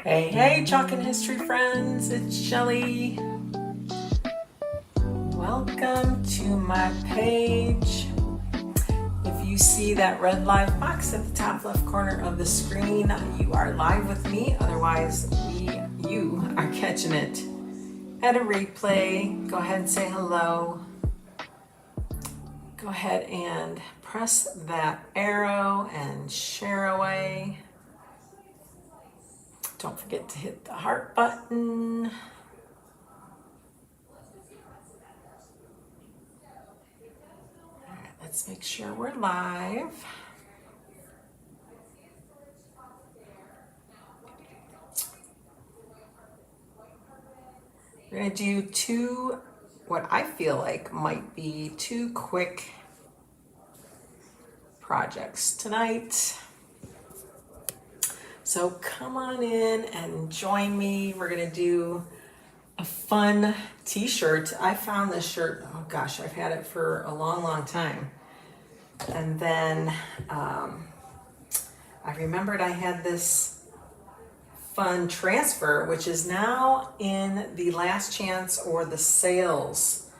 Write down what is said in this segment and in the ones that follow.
Hey, hey, Chalkin history friends, it's Shelly. Welcome to my page. If you see that red live box at the top left corner of the screen, you are live with me. Otherwise, you are catching it at a replay. Go ahead and say hello. Go ahead and press that arrow and share away. Don't forget to hit the heart button. All right, let's make sure we're live. We're gonna do two, what I feel like might be two quick projects tonight. So come on in and join me. We're gonna do a fun t-shirt. I found this shirt, oh gosh, I've had it for a long time. And then I remembered I had this fun transfer, which is now in the last chance or the sales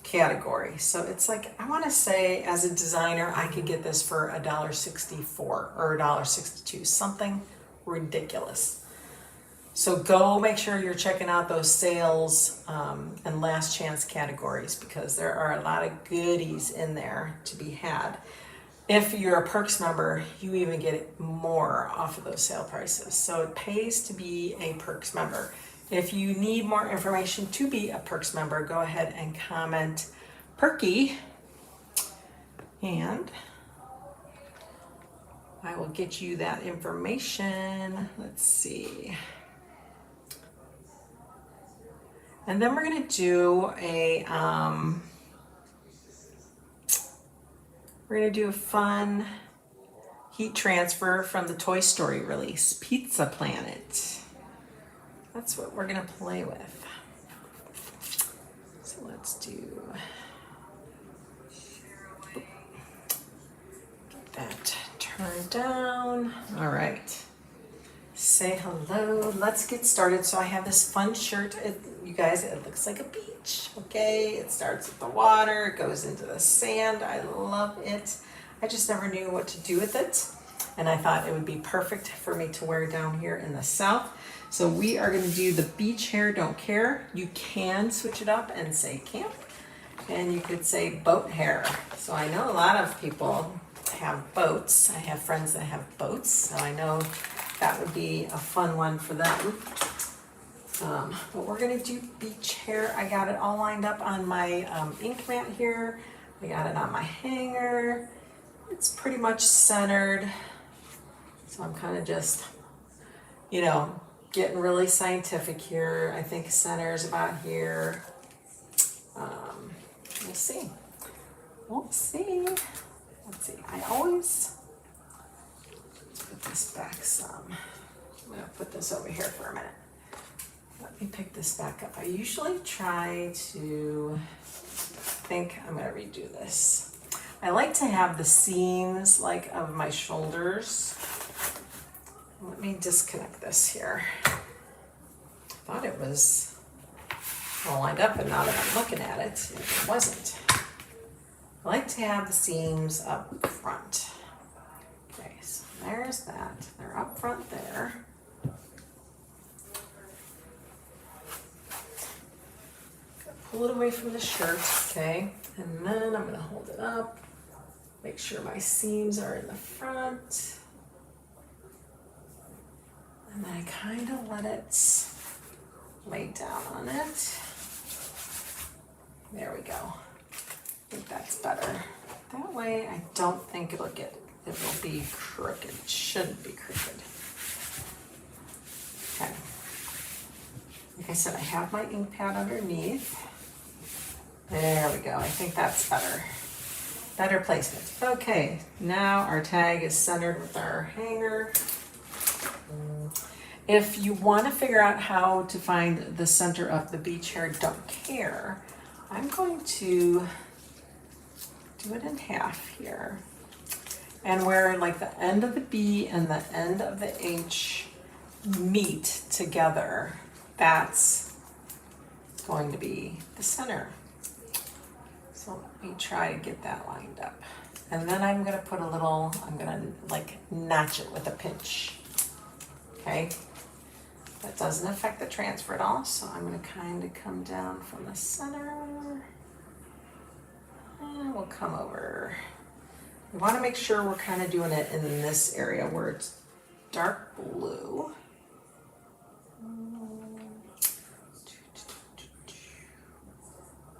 category. So it's like, I want to say as a designer, I could get this for $1.64 or $1.62, something ridiculous. So go make sure you're checking out those sales and last chance categories, because there are a lot of goodies in there to be had. If you're a Perks member, you even get more off of those sale prices. So it pays to be a Perks member. If you need more information to be a Perks member, go ahead and comment Perky, and I will get you that information. Let's see. And then we're gonna do a fun heat transfer from the Toy Story release, Pizza Planet. That's what we're gonna play with. So let's do, get that turned down. All right. Say hello. Let's get started. So I have this fun shirt. You guys, it looks like a beach. Okay, it starts with the water, it goes into the sand. I love it. I just never knew what to do with it, and I thought it would be perfect for me to wear down here in the South. So we are going to do the beach hair, don't care. You can switch it up and say camp, and you could say boat hair. So I know a lot of people have boats. I have friends that have boats, so I know that would be a fun one for them. But we're gonna do beach hair. I got it all lined up on my ink mat here. I got it on my hanger. It's pretty much centered. So I'm kind of just, getting really scientific here. I think center is about here. We'll see. We'll see. Let's see. Let's put this back some. I'm gonna put this over here for a minute. Let me pick this back up. I usually try to think I'm gonna redo this. I like to have the seams like of my shoulders. Let me disconnect this here. I thought it was all lined up, and now that I'm looking at it, it wasn't. I like to have the seams up front. Okay, so there's that. They're up front there. Pull it away from the shirt, okay? And then I'm gonna hold it up, make sure my seams are in the front. And then I kind of let it lay down on it. There we go. I think that's better. That way I don't think it will be crooked. It shouldn't be crooked. Okay. Like I said, I have my ink pad underneath. There we go. I think that's better. Better placement. Okay, now our tag is centered with our hanger. If you want to figure out how to find the center of the beach hair, don't care. I'm going to do it in half here. And where like the end of the B and the end of the H meet together, that's going to be the center. So let me try to get that lined up. And then I'm gonna put a little, I'm gonna like notch it with a pinch, okay? That doesn't affect the transfer at all, so I'm gonna kind of come down from the center, and we'll come over. We wanna make sure we're kind of doing it in this area where it's dark blue.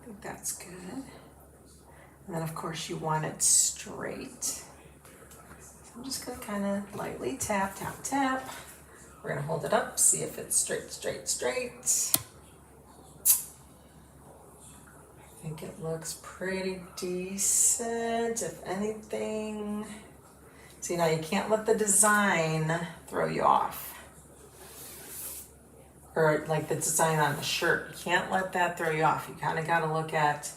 I think that's good. And then of course you want it straight. So I'm just gonna kind of lightly tap, tap, tap. We're gonna hold it up, see if it's straight, straight, straight. I think it looks pretty decent, if anything. See, now you can't let the design throw you off. Or like the design on the shirt, you can't let that throw you off. You kind of got to look at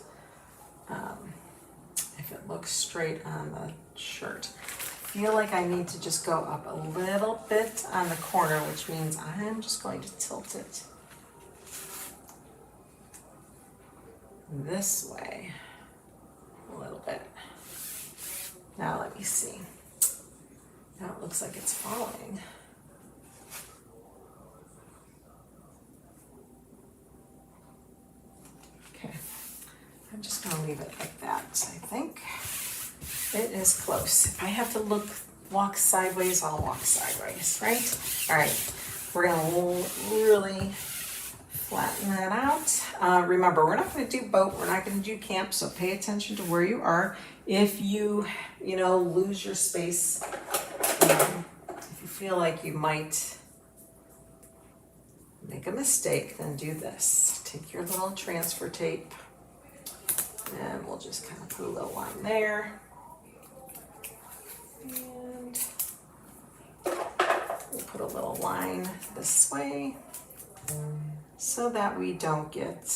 if it looks straight on the shirt. I feel like I need to just go up a little bit on the corner, which means I'm just going to tilt it this way a little bit. Now let me see. Now it looks like it's falling. Okay, I'm just gonna leave it like that, I think. It is close. If I have to walk sideways, I'll walk sideways, right? All right, we're gonna really flatten that out. Remember, we're not gonna do boat, we're not gonna do camp, so pay attention to where you are. If you lose your space, if you feel like you might make a mistake, then do this. Take your little transfer tape, and we'll just kind of put a little line there. And we'll put a little line this way so that we don't get,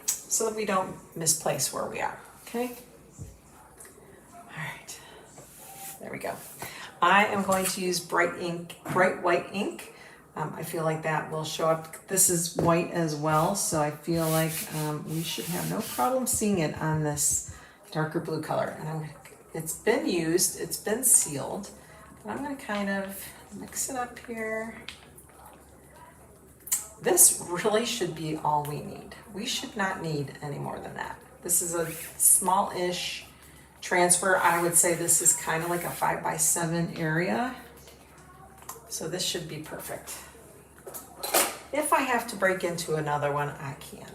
so that we don't misplace where we are, okay? All right, there we go. I am going to use bright white ink. I feel like that will show up. This is white as well, so I feel like we should have no problem seeing it on this darker blue color. And it's been used, it's been sealed, but I'm gonna kind of mix it up here. This really should be all we need. We should not need any more than that. This is a small-ish transfer. I would say this is kind of like a 5x7 area. So this should be perfect. If I have to break into another one, I can.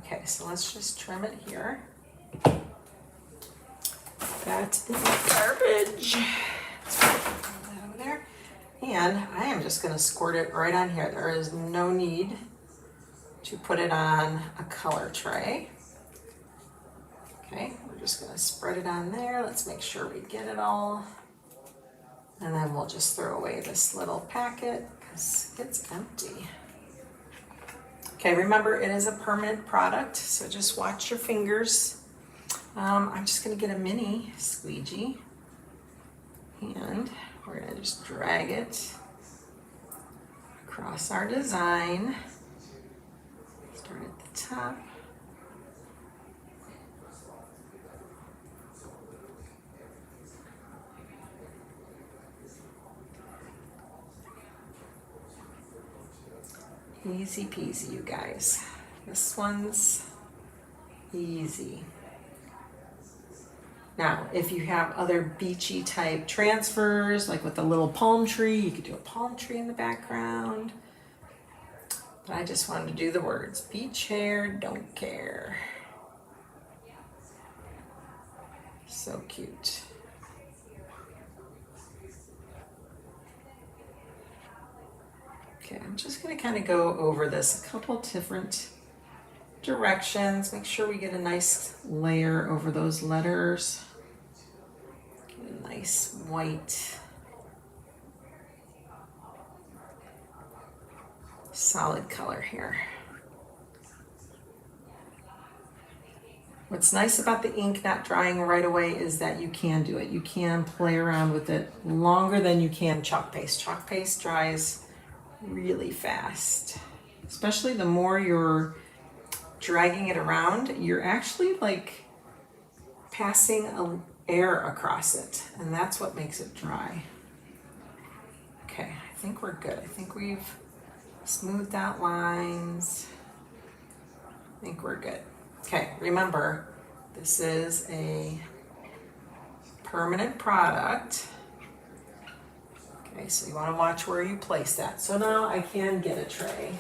Okay, so let's just trim it here. That is garbage. Let's put that over there. And I am just gonna squirt it right on here. There is no need to put it on a color tray. Okay, we're just gonna spread it on there. Let's make sure we get it all. And then we'll just throw away this little packet because it's empty. Okay, remember it is a permanent product, so just watch your fingers. I'm just gonna get a mini squeegee and we're gonna just drag it across our design. Start at the top. Easy peasy, you guys. This one's easy. Now, if you have other beachy type transfers, like with a little palm tree, you could do a palm tree in the background. But I just wanted to do the words. Beach hair, don't care. So cute. Okay, I'm just gonna kind of go over this a couple different directions. Make sure we get a nice layer over those letters. Get a nice white, solid color here. What's nice about the ink not drying right away is that you can do it. You can play around with it longer than you can chalk paste. Chalk paste dries really fast, especially the more you're dragging it around, you're actually like passing air across it, and that's what makes it dry. Okay, I think we're good. I think we've smoothed out lines. I think we're good. Okay, remember, this is a permanent product. Okay, so you want to watch where you place that. So now I can get a tray.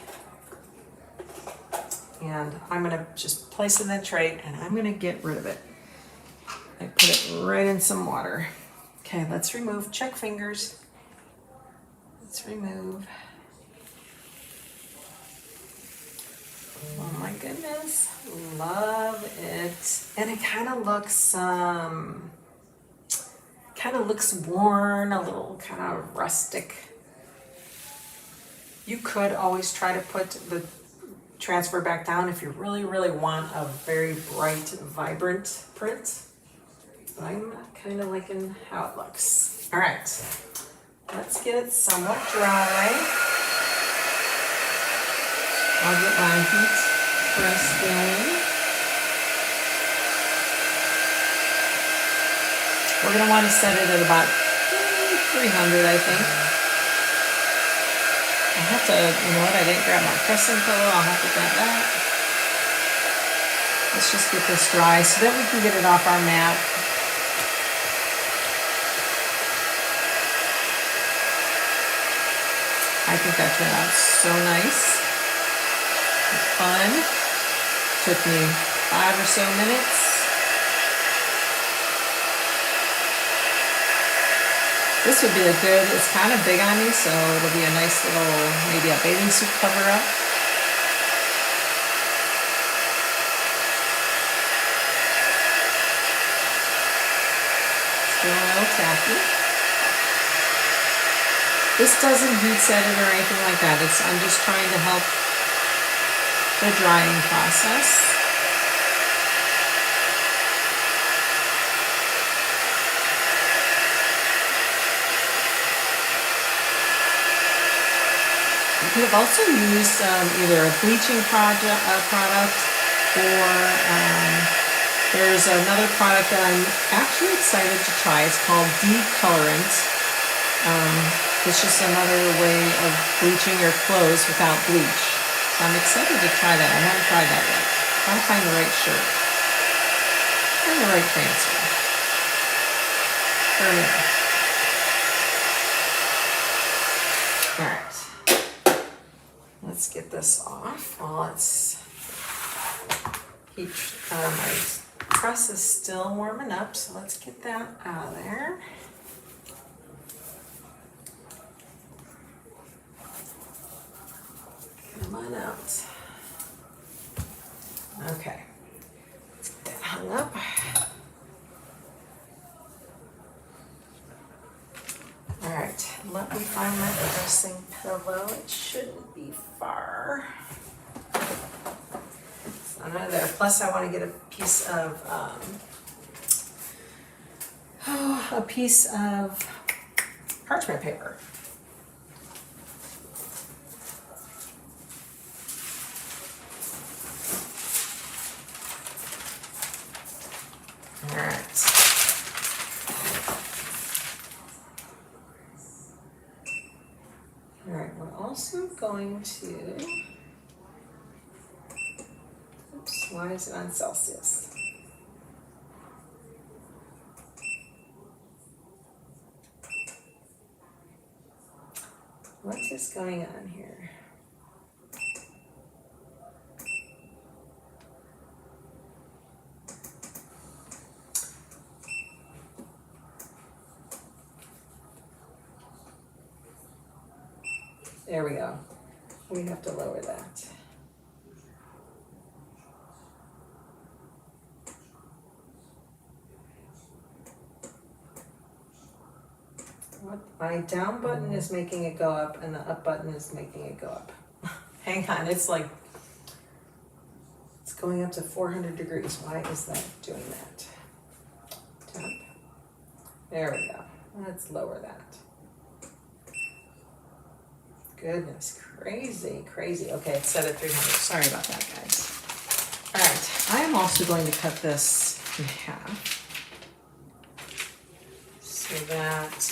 And I'm going to just place it in the tray and I'm going to get rid of it. I put it right in some water. Okay, let's remove, check fingers. Let's remove. Oh my goodness, love it. And it kind of looks worn, a little kind of rustic. You could always try to put the transfer back down if you really, really want a very bright, vibrant print. But I'm kind of liking how it looks. All right, let's get it somewhat dry. I'll get my heat press going. We're going to want to set it at about 300, I think. I have to, you know what, I didn't grab my pressing pillow. I'll have to grab that. Let's just get this dry so that we can get it off our mat. I think that turned out so nice. Fun. Took me 5 or so minutes. This would be a good, it's kind of big on me, so it'll be a nice little, maybe a bathing suit cover up. Still a little tacky. This doesn't heat set it or anything like that. I'm just trying to help the drying process. You could have also used either a bleaching product or there's another product that I'm actually excited to try. It's called Decolorant. It's just another way of bleaching your clothes without bleach. I'm excited to try that. I haven't tried that yet. Trying to find the right shirt and the right transfer for me. All right, let's get this off. While it's my press is still warming up, so let's get that out of there. Come on out. Okay, let's get that hung up. All right, let me find my pressing pillow. It shouldn't be far. It's under there. Plus, I want to get a piece of parchment paper. All right, we're also going to, oops, why is it on Celsius? What is going on here? There we go. We have to lower that. My down button is making it go up and the up button is making it go up. Hang on, it's going up to 400 degrees. Why is that doing that? Temp. There we go. Let's lower that. Goodness, crazy, crazy. Okay, it's set at 300. Sorry about that, guys. All right, I am also going to cut this in half so that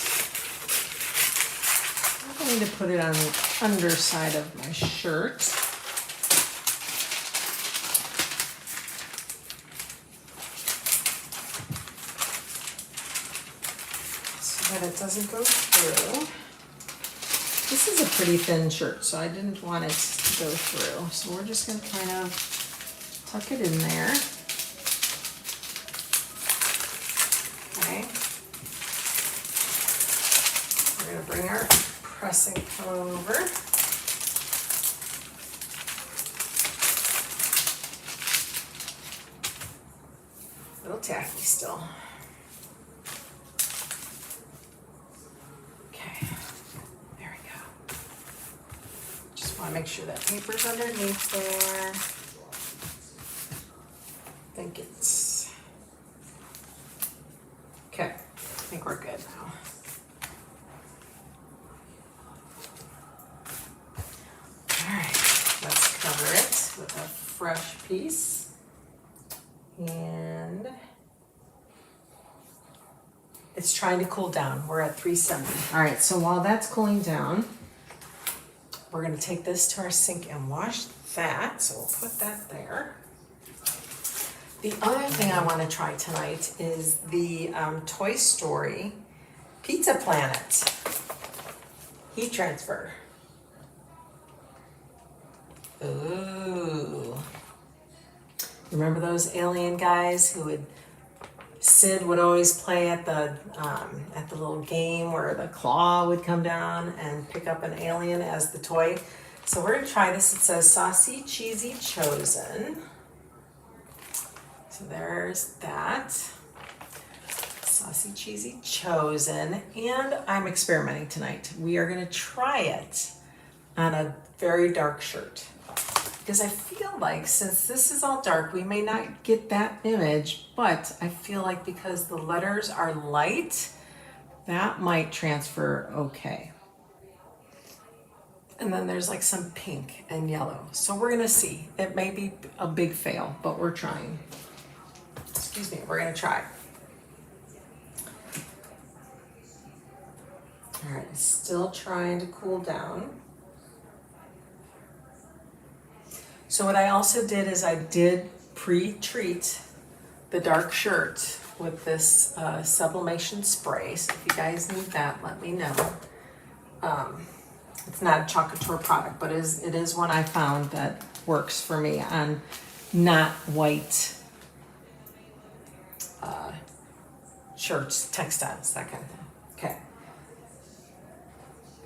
I'm going to put it on the underside of my shirt. So that it doesn't go through. This is a pretty thin shirt, so I didn't want it to go through. So we're just going to kind of tuck it in there. Okay. We're going to bring our pressing pillow over. A little tacky still. Want to make sure that paper's underneath there. I think it's okay. I think we're good now. All right, let's cover it with a fresh piece. And it's trying to cool down. We're at 370. All right, so while that's cooling down, we're going to take this to our sink and wash that. So we'll put that there. The other thing I want to try tonight is the Toy Story Pizza Planet heat transfer. Ooh. Remember those alien guys who would, Sid would always play at the little game where the claw would come down and pick up an alien as the toy. So we're gonna try this. It says Saucy Cheesy Chosen. So there's that. Saucy Cheesy Chosen. And I'm experimenting tonight. We are gonna try it on a very dark shirt. Because I feel like since this is all dark, we may not get that image, but I feel like because the letters are light, that might transfer okay. And then there's like some pink and yellow. So we're gonna see. It may be a big fail, but we're trying. Excuse me, we're gonna try. All right, still trying to cool down. So what I also did is I did pre-treat the dark shirt with this sublimation spray. So if you guys need that, let me know. It's not a Chocateur product, but it is one I found that works for me on not white shirts, textiles, that kind of thing. Okay.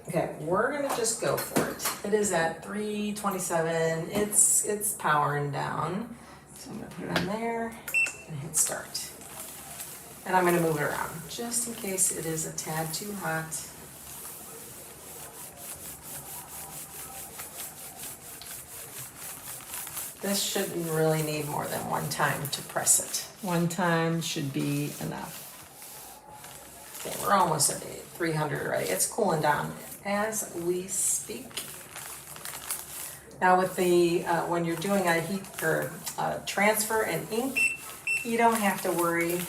Okay, we're gonna just go for it. It is at 327. It's powering down. So I'm gonna put it on there and hit start. And I'm gonna move it around just in case it is a tad too hot. This shouldn't really need more than one time to press it. One time should be enough. Okay, we're almost at 300 already. It's cooling down as we speak. Now with the, when you're doing a heat or transfer and ink, you don't have to worry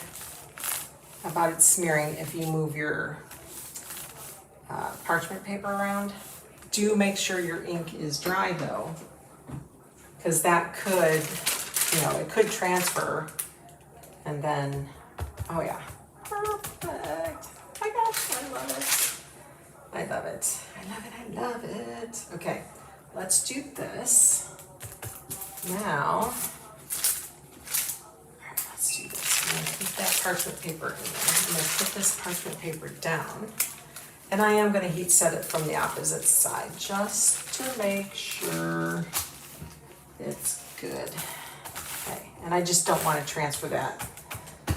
about it smearing if you move your parchment paper around. Do make sure your ink is dry though, because that could, it could transfer and then, oh yeah, perfect. My gosh, I love it. I love it. I love it. I love it. Okay, let's do this. Now, all right, let's do this. I'm gonna keep that parchment paper in there. I'm gonna put this parchment paper down. And I am gonna heat set it from the opposite side just to make sure it's good. Okay, and I just don't want to transfer that,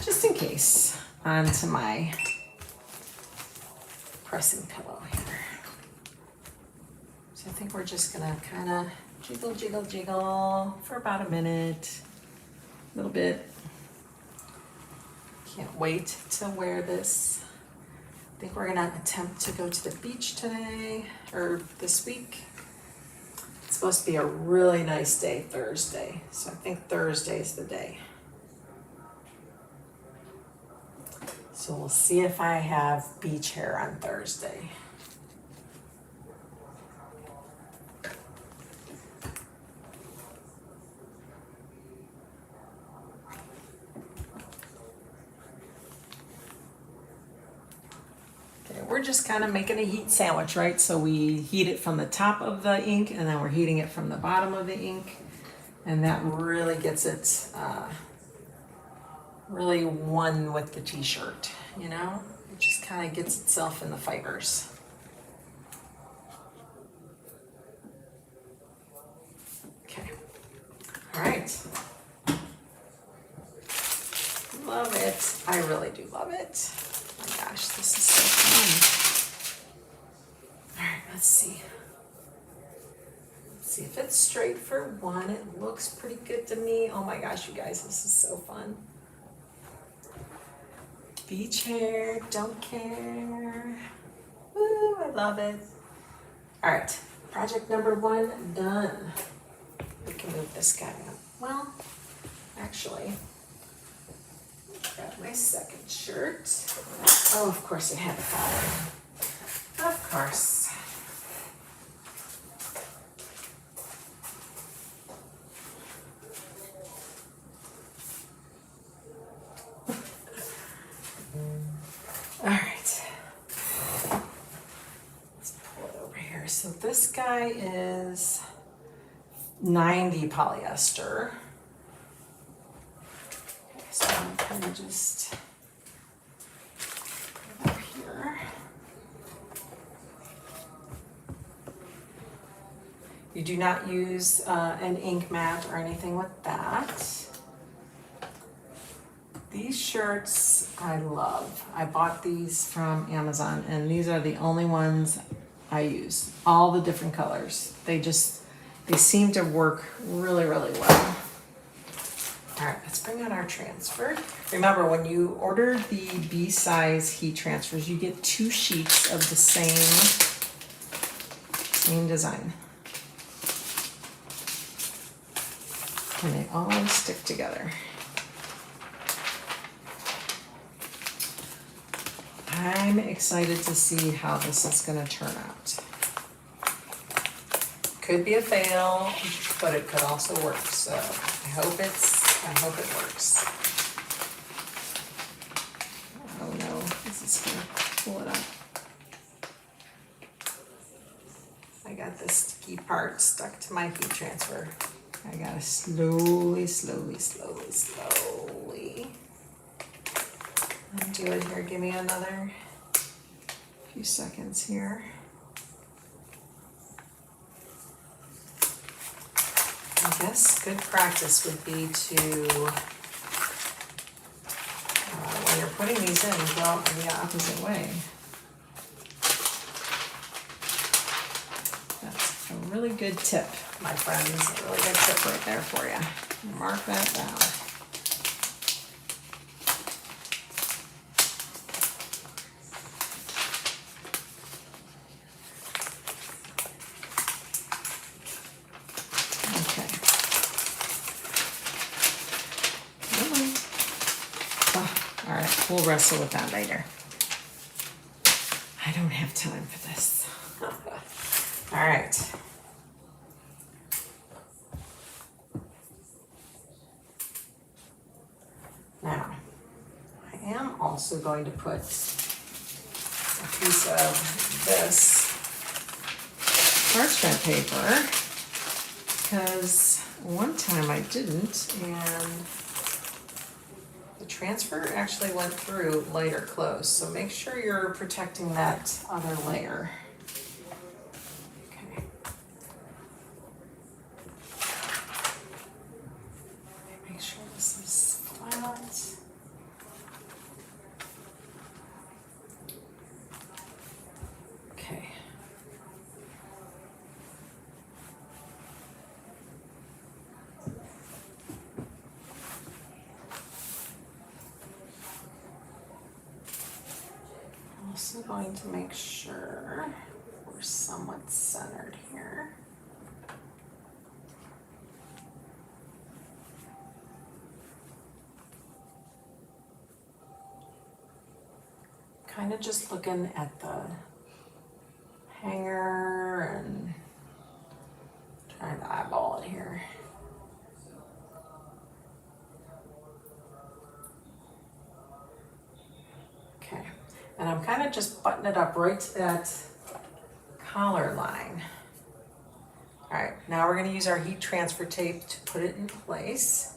just in case, onto my pressing pillow here. So I think we're just gonna kind of Jiggle, jiggle, jiggle for about a minute, a little bit. Can't wait to wear this. I think we're gonna attempt to go to the beach today, or this week. It's supposed to be a really nice day Thursday, so I think Thursday's the day. So we'll see if I have beach hair on Thursday. We're just kind of making a heat sandwich, right? So we heat it from the top of the ink and then we're heating it from the bottom of the ink. And that really gets it really one with the t-shirt, you know? It just kind of gets itself in the fibers. Okay, all right. Love it, I really do love it. Oh my gosh, this is so fun. All right, let's see. Let's see if it's straight for one. It looks pretty good to me. Oh my gosh, you guys, this is so fun. Beach hair, don't care. Woo, I love it. All right, project number one done. We can move this guy up. Well, actually, grab my second shirt. Oh, of course it had a collar. Of course. All right. Let's pull it over here. So this guy is 90 polyester. So I'm kind of just over here. You do not use an ink mat or anything with that. These shirts I love. I bought these from Amazon and these are the only ones I use. All the different colors. They seem to work really, really well. All right, let's bring out our transfer. Remember, when you order the B-size heat transfers, you get 2 sheets of the same design. And they all stick together. I'm excited to see how this is going to turn out. Could be a fail, but it could also work. So I hope it works. Oh no, this is going to pull it up. I got this sticky part stuck to my heat transfer. I gotta slowly undo it here. Give me another few seconds here. I guess good practice would be to, when you're putting these in, go the opposite way. That's a really good tip, my friends. A really good tip right there for you. Mark that down. We'll wrestle with that later. I don't have time for this. All right. Now, I am also going to put a piece of this parchment paper because one time I didn't, and the transfer actually went through light or close, so make sure you're protecting that other layer. Okay. Make sure this is flat. Okay. also going to make sure we're somewhat centered here. Kind of just looking at the hanger and trying to eyeball it here. Okay, and I'm kind of just buttoning it up right to that collar line. All right, now we're going to use our heat transfer tape to put it in place.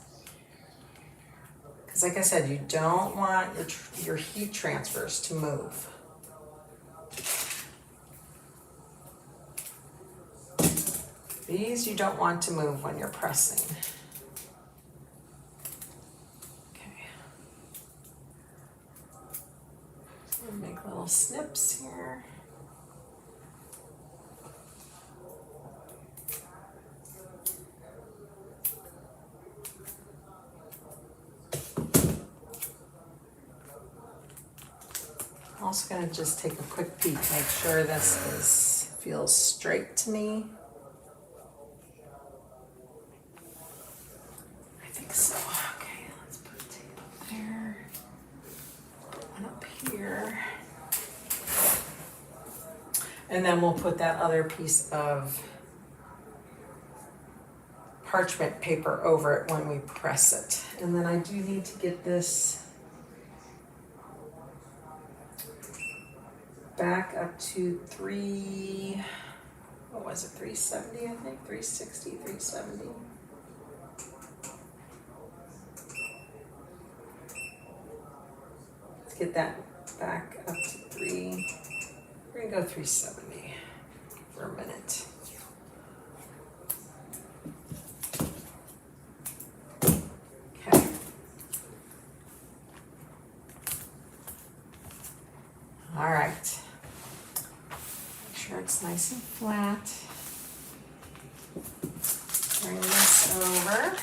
Because like I said, you don't want your heat transfers to move. These you don't want to move when you're pressing. Okay. So we'll make little snips here. I'm also going to just take a quick peek, make sure this feels straight to me. I think so. Okay, let's put a tape up there, one up here. And then we'll put that other piece of parchment paper over it when we press it. And then I do need to get this back up to 370, I think, 360, 370. Let's get that back up to 3. We're gonna go 370 for a minute. Okay. All right. It's nice and flat. Bring this over.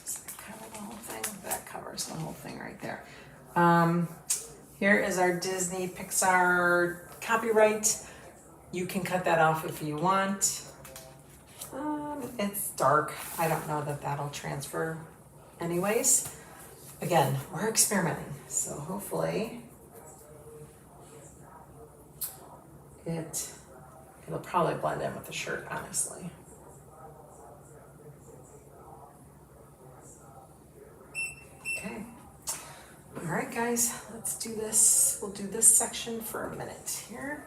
Does that cover the whole thing? That covers the whole thing right there. Here is our Disney Pixar copyright. You can cut that off if you want. It's dark. I don't know that that'll transfer anyways. Again, we're experimenting, so hopefully it'll probably blend in with the shirt, honestly. Okay. All right, guys, let's do this. We'll do this section for a minute here.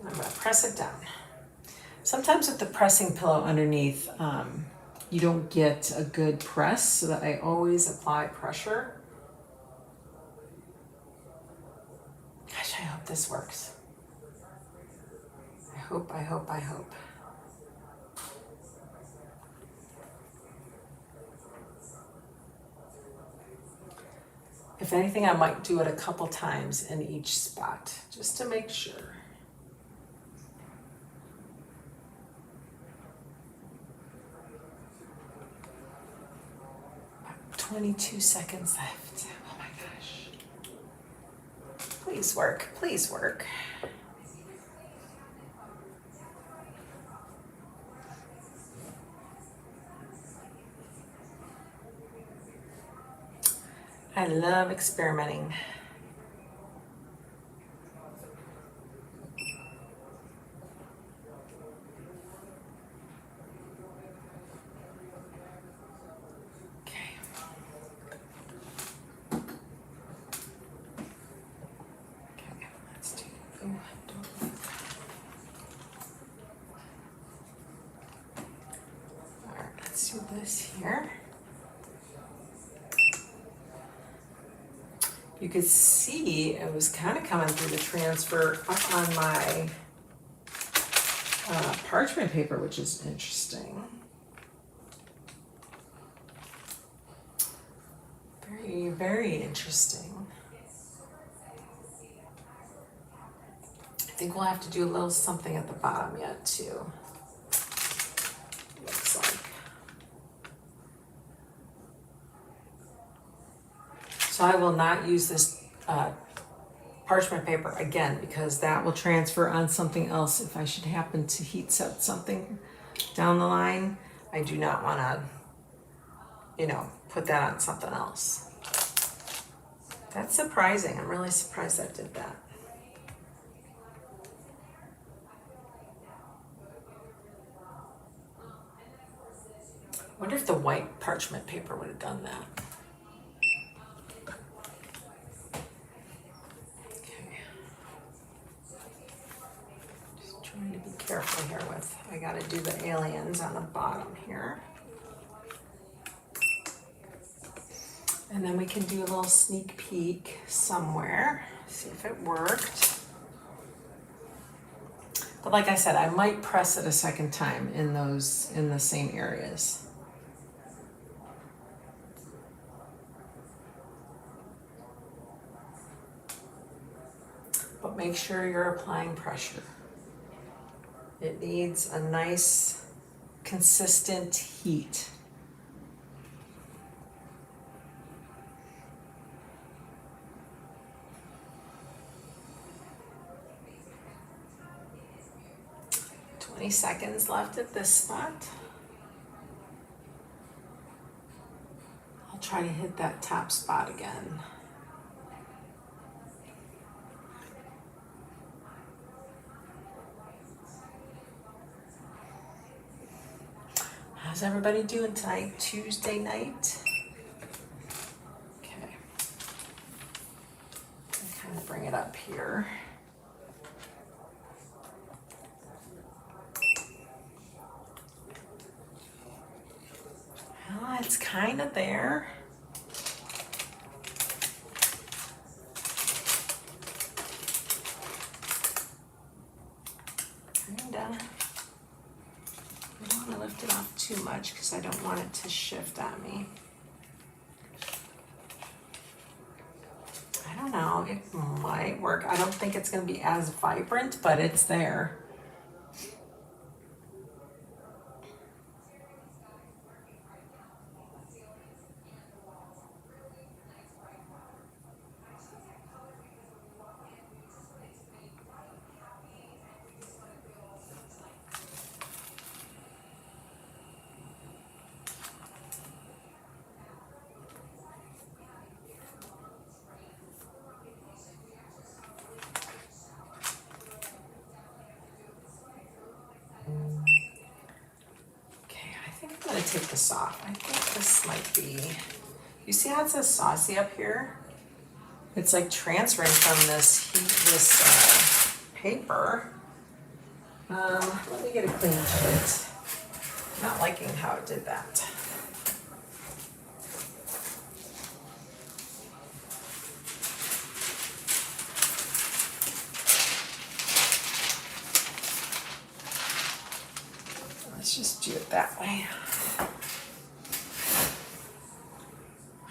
And I'm gonna press it down. Sometimes with the pressing pillow underneath, you don't get a good press, so that I always apply pressure. Gosh, I hope this works. I hope. If anything, I might do it a couple times in each spot, just to make sure. About 22 seconds left. Oh my gosh. Please work, please work. I love experimenting. Okay. Okay, let's do. All right, let's do this here. You could see it was kind of coming through the transfer up on my parchment paper, which is interesting. Very, very interesting. I think we'll have to do a little something at the bottom yet too. Looks like. So So I will not use this parchment paper again because that will transfer on something else if I should happen to heat set something down the line. I do not want to, you know, put that on something else. That's surprising. I'm really surprised that did that. I wonder if the white parchment paper would have done that. Okay. Just trying to be careful here with, I gotta do the aliens on the bottom here. And then we can do a little sneak peek somewhere, see if it worked. But like I said, I might press it a second time in the same areas. But make sure you're applying pressure. It needs a nice, consistent heat. Seconds left at this spot. I'll try to hit that top spot again. How's everybody doing tonight, Tuesday night? Okay. I'll kind of bring it up here. Well, it's kind of there. Kinda. I don't want to lift it off too much because I don't want it to shift on me. I don't know, it might work. I don't think it's going to be as vibrant, but it's there. I'm gonna take this off. I think this might be, you see how it says saucy up here? It's like transferring from this paper. Let me get a clean sheet. Not liking how it did that. Let's just do it that way.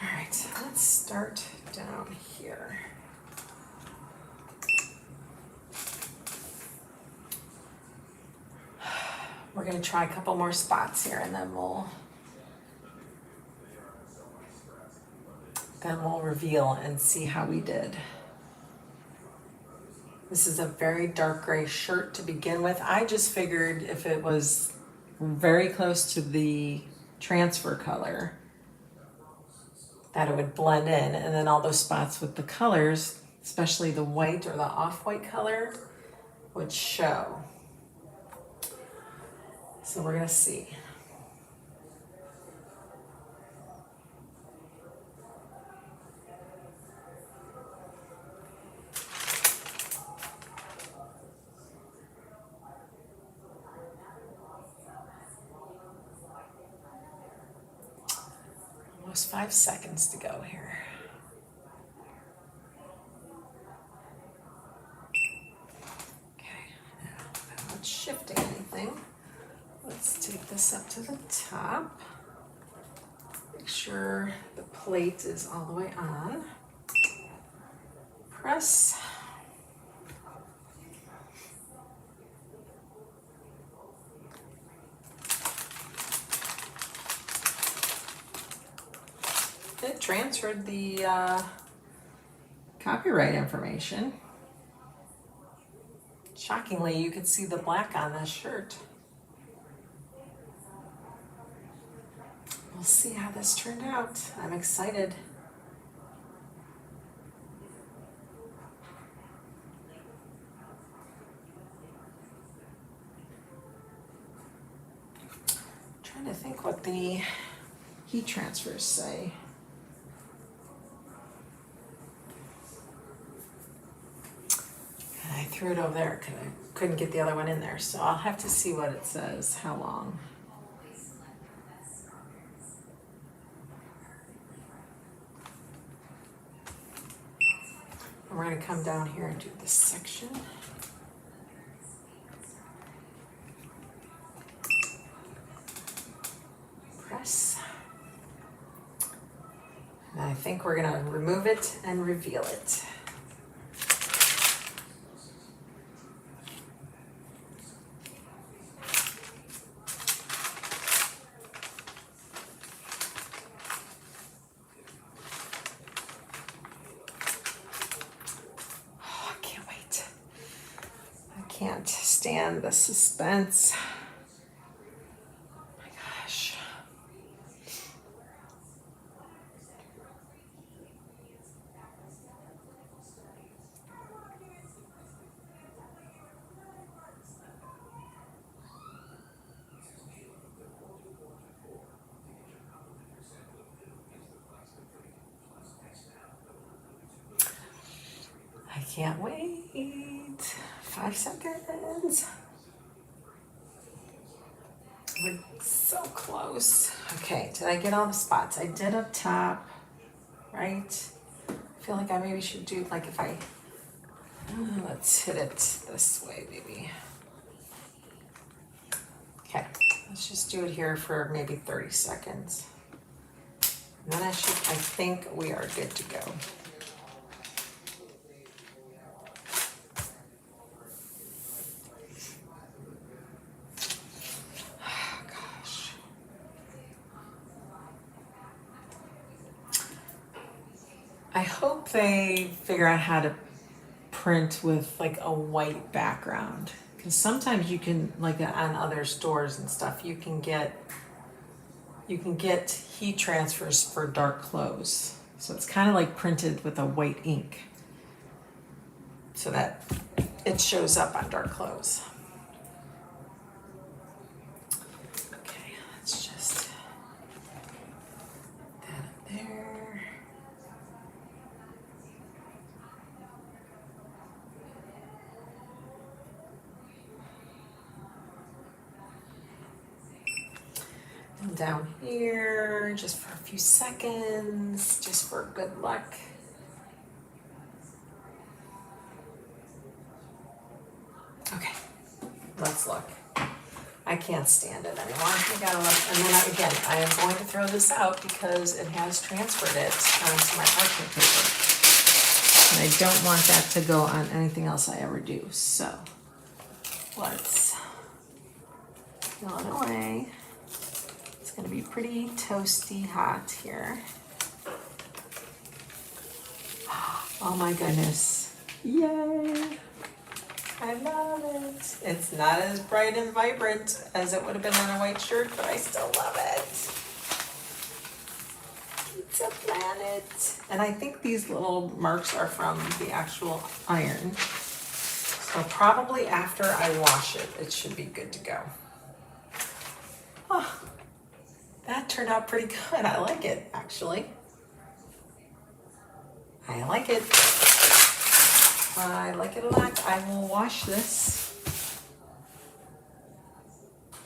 All right, let's start down here. We're gonna try a couple more spots here and then we'll reveal and see how we did. This is a very dark gray shirt to begin with. I just figured if it was very close to the transfer color that it would blend in, and then all those spots with the colors, especially the white or the off-white color, would show. So we're gonna see. Almost 5 seconds to go here. Okay, now I'm not shifting anything. Let's take this up to the top. Make sure the plate is all the way on. Press. It transferred the copyright information. Shockingly, you could see the black on this shirt. We'll see how this turned out. I'm excited. Trying to think what the heat transfers say. I threw it over there because I couldn't get the other one in there, so I'll have to see what it says, how long. And we're going to come down here and do this section. Press. And I think we're going to remove it and reveal it. Can't stand the suspense. Oh my gosh. I can't wait. 5 seconds. We're so close. Okay, did I get all the spots? I did up top, right? I feel like I maybe should do, like if I, let's hit it this way, maybe. Okay, let's just do it here for maybe 30 seconds. And then I think we are good to go. I hope they figure out how to print with like a white background, because sometimes you can, like on other stores and stuff, you can get heat transfers for dark clothes. So it's kind of like printed with a white ink so that it shows up on dark clothes. Okay, let's just put that up there. Down here just for a few seconds, just for good luck. Okay, let's look. I can't stand it anymore. I gotta look. And then again, I am going to throw this out because it has transferred it onto my parchment paper. And I don't want that to go on anything else I ever do. So let's peel it away. It's going to be pretty toasty hot here. Oh my goodness. Yay. I love it. It's not as bright and vibrant as it would have been on a white shirt, but I still love it. Pizza Planet. And I think these little marks are from the actual iron. So probably after I wash it, it should be good to go. Oh. That turned out pretty good. I like it, actually. I like it. I like it a lot. I will wash this.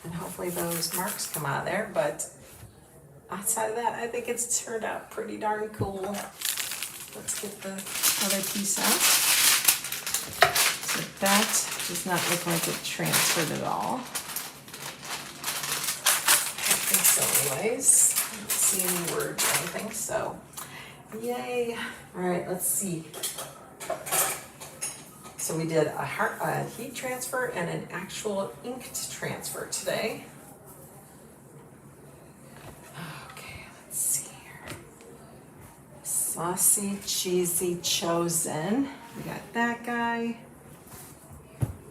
And hopefully those marks come out of there. But outside of that, I think it's turned out pretty darn cool. Let's get the other piece out. So that does not look like it transferred at all. So anyways, I don't see any words or anything, so yay. All right, let's see. So we did a heat transfer and an actual inked transfer today. Okay, let's see here. Let's Saucy, cheesy, chosen. We got that guy.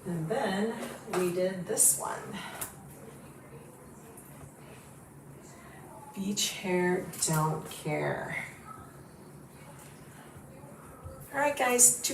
And then we did this one. Beach hair, don't care. All right, guys,